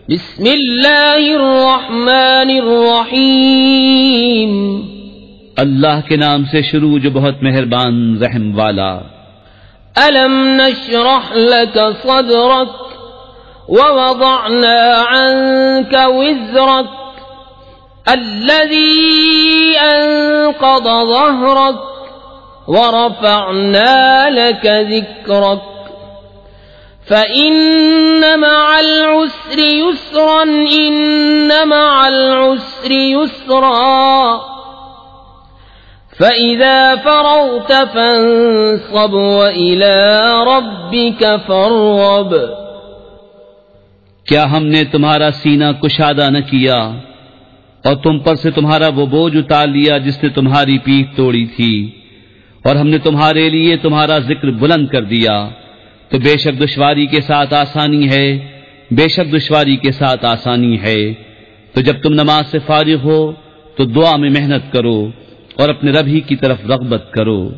بسم اللہ الرحمن الرحیم، اللہ کے نام سے شروع جو بہت مہربان رحم والا۔ ألم نشرح لك صدرك ووضعنا عنك وزرك الذي أنقض ظهرك ورفعنا لك ذكرك فإن مع العسر يسرا إن مع العسر يسرا فَإِذَا فَرَغْتَ فَانصَبْ وَإِلَى رَبِّكَ فَارْغَب۔ کیا ہم نے تمہارا سینہ کشادہ نہ کیا اور تم پر سے تمہارا وہ بوجھ اتار لیا جس نے تمہاری پیٹھ توڑی تھی، اور ہم نے تمہارے لیے تمہارا ذکر بلند کر دیا، تو بے شک دشواری کے ساتھ آسانی ہے، بے شک دشواری کے ساتھ آسانی ہے۔ تو جب تم نماز سے فارغ ہو تو دعا میں محنت کرو اور اپنے رب ہی کی طرف رغبت کرو۔